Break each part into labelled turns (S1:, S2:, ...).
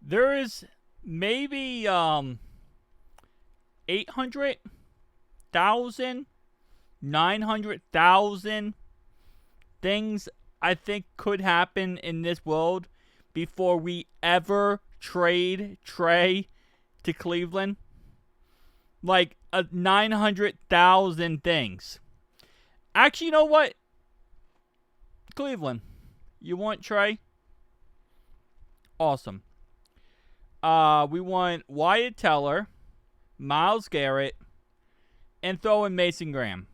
S1: There is maybe 800,000, 900,000 things I think could happen in this world before we ever trade Trey to Cleveland. Like 900,000 things. Actually, you know what? Cleveland, you want Trey? Awesome. We want Wyatt Teller, Myles Garrett, and throw in Mason Graham.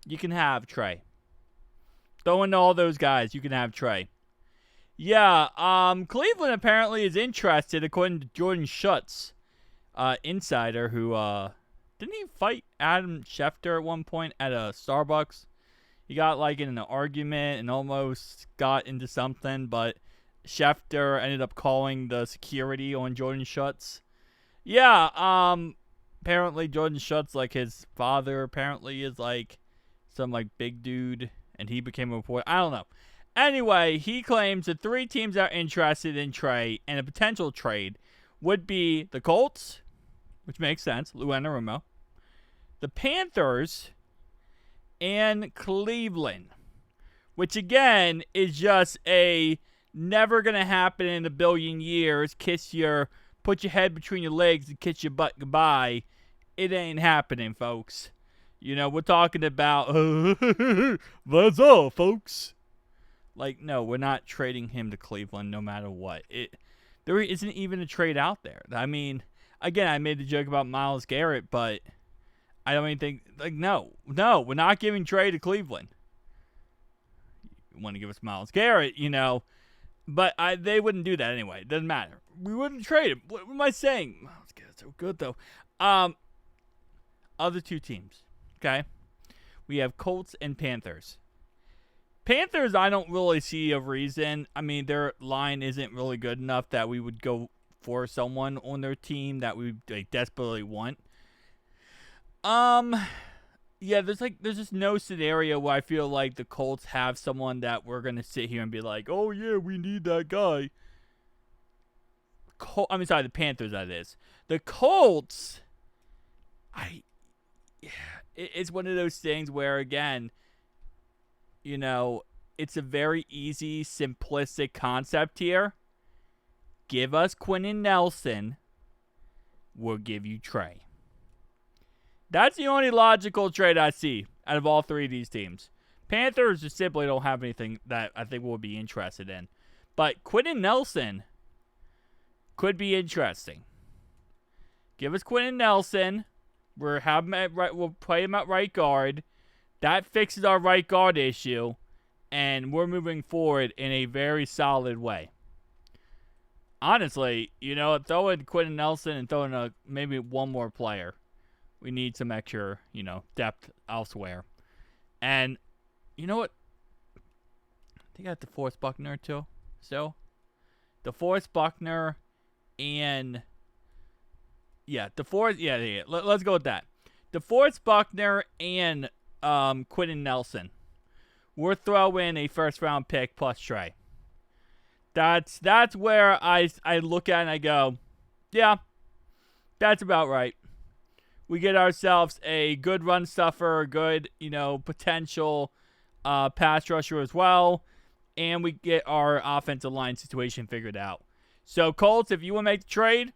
S1: You can have Trey. Throw in all those guys. You can have Trey. Yeah, Cleveland apparently is interested, according to Jordan Schultz, insider, who, didn't he fight Adam Schefter at one point at a Starbucks? He got, like, in an argument and almost got into something, but Schefter ended up calling the security on Jordan Schultz. Yeah, apparently Jordan Schultz, like, his father apparently is, like, some, like, big dude, and he became a reporter. I don't know. Anyway, he claims the three teams that are interested in Trey and a potential trade would be the Colts, which makes sense, Lou Anarumo, the Panthers, and Cleveland, which again is just a never gonna happen in a billion years. Put your head between your legs and kiss your butt goodbye. It ain't happening, folks. You know, we're talking about that's all, folks. Like, no, we're not trading him to Cleveland no matter what. There isn't even a trade out there. I mean, again, I made the joke about Myles Garrett, but I don't even think, like, no, we're not giving Trey to Cleveland. You want to give us Myles Garrett, you know, but they wouldn't do that anyway. It doesn't matter. We wouldn't trade him. What am I saying? Myles Garrett's so good, though. Other two teams, okay? We have Colts and Panthers. Panthers, I don't really see a reason. I mean, their line isn't really good enough that we would go for someone on their team that we desperately want. Yeah, there's just no scenario where I feel like the Colts have someone that we're gonna sit here and be like, oh yeah, we need that guy. The Panthers, that is. The Colts, it's one of those things where, again, you know, it's a very easy, simplistic concept here. Give us Quentin Nelson, we'll give you Trey. That's the only logical trade I see out of all three of these teams. Panthers just simply don't have anything that I think we'll be interested in. But Quentin Nelson could be interesting. Give us Quentin Nelson. We'll play him at right guard. That fixes our right guard issue. And we're moving forward in a very solid way. Honestly, you know, throw in Quentin Nelson and throw in maybe one more player. We need some extra, you know, depth elsewhere. And, you know what? I think I have DeForest Buckner, too. So, DeForest Buckner and... Yeah, DeForest... Yeah. Let's go with that. DeForest Buckner and Quentin Nelson. We'll throw in a first-round pick plus Trey. That's where I look at and I go, yeah, that's about right. We get ourselves a good run stuffer, a good, you know, potential pass rusher as well, and we get our offensive line situation figured out. So, Colts, if you want to make the trade,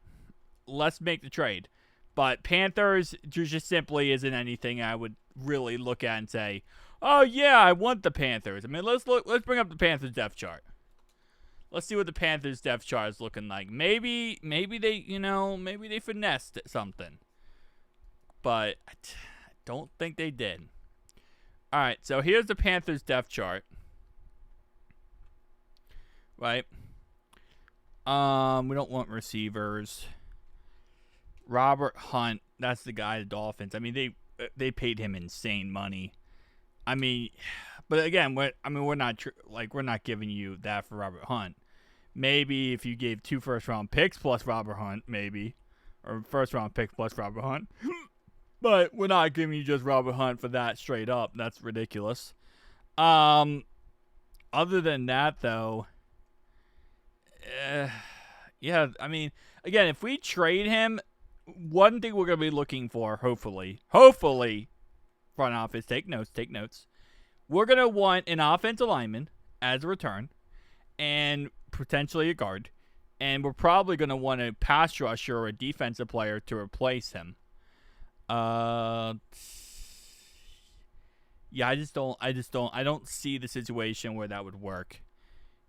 S1: let's make the trade. But Panthers, just simply isn't anything I would really look at and say, oh, yeah, I want the Panthers. I mean, let's bring up the Panthers depth chart. Let's see what the Panthers depth chart is looking like. Maybe they finessed something. But I don't think they did. All right, so here's the Panthers depth chart. Right? We don't want receivers. Robert Hunt, that's the guy, the Dolphins. I mean, they paid him insane money. I mean, but again, we're not giving you that for Robert Hunt. Maybe if you gave 2 first-round picks plus Robert Hunt, maybe, or first-round pick plus Robert Hunt. But we're not giving you just Robert Hunt for that straight up. That's ridiculous. Other than that, though, Yeah, I mean, again, if we trade him, one thing we're going to be looking for, hopefully, front office, take notes. We're going to want an offensive lineman as a return and potentially a guard. And we're probably going to want a pass rusher or a defensive player to replace him. Yeah, I don't see the situation where that would work.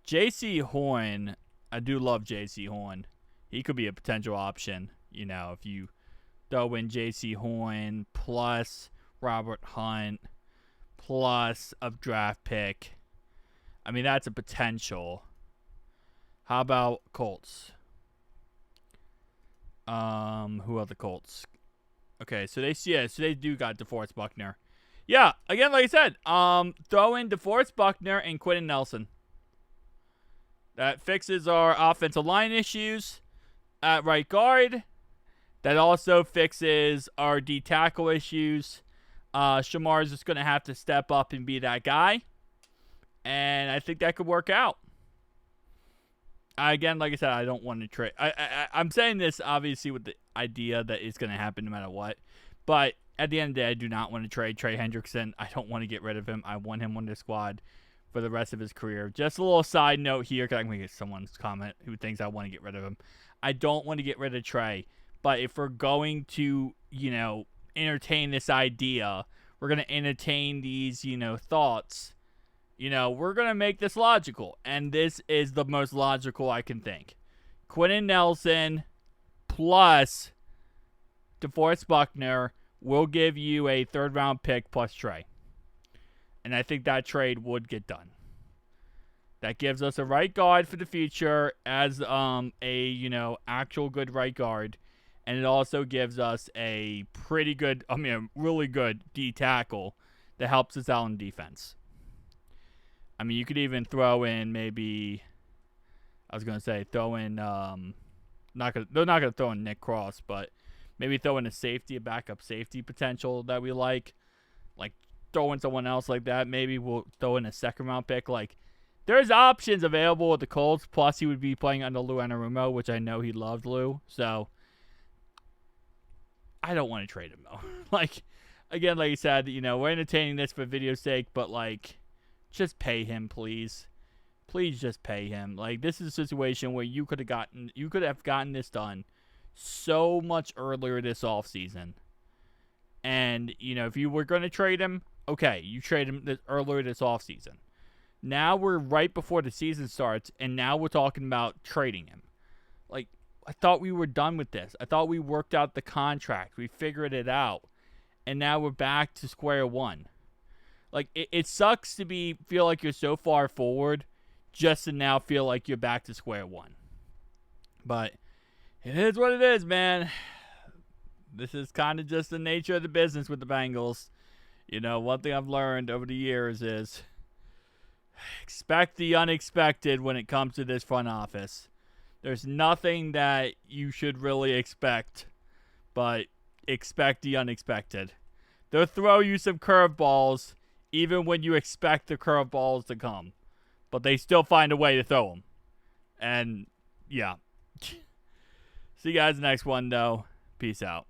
S1: J.C. Horn, I do love J.C. Horn. He could be a potential option, if you throw in J.C. Horn plus Robert Hunt plus a draft pick. I mean, that's a potential. How about Colts? Who are the Colts? Okay, so they do got DeForest Buckner. Yeah, again, like I said, throw in DeForest Buckner and Quentin Nelson. That fixes our offensive line issues at right guard. That also fixes our D tackle issues. Shamar is just going to have to step up and be that guy. And I think that could work out. Again, like I said, I don't want to trade. I'm saying this obviously with the idea that it's going to happen no matter what. But at the end of the day, I do not want to trade Trey Hendrickson. I don't want to get rid of him. I want him on the squad for the rest of his career. Just a little side note here, because I'm going to get someone's comment who thinks I want to get rid of him. I don't want to get rid of Trey. But if we're going to, entertain this idea, we're going to entertain these, thoughts, we're going to make this logical. And this is the most logical I can think. Quentin Nelson plus DeForest Buckner will give you a third-round pick plus Trey. And I think that trade would get done. That gives us a right guard for the future as actual good right guard. And it also gives us a really good D tackle that helps us out in defense. I mean, you could even throw in they're not gonna throw in Nick Cross, but maybe throw in a backup safety potential that we like throw in someone else like that. Maybe we'll throw in a second round pick. There's options available with the Colts. Plus, he would be playing under Lou Anarumo, which I know he loved Lou. So I don't want to trade him though. Again, like I said, we're entertaining this for video's sake, but just pay him, please. Please just pay him. This is a situation where you could have gotten this done so much earlier this offseason. And, if you were going to trade him, okay, you trade him earlier this offseason. Now we're right before the season starts, and now we're talking about trading him. I thought we were done with this. I thought we worked out the contract. We figured it out. And now we're back to square one. It sucks to feel like you're so far forward just to now feel like you're back to square one. But it is what it is, man. This is kind of just the nature of the business with the Bengals. One thing I've learned over the years is expect the unexpected when it comes to this front office. There's nothing that you should really expect, but expect the unexpected. They'll throw you some curveballs even when you expect the curveballs to come. But they still find a way to throw them. And, yeah. See you guys next one, though. Peace out.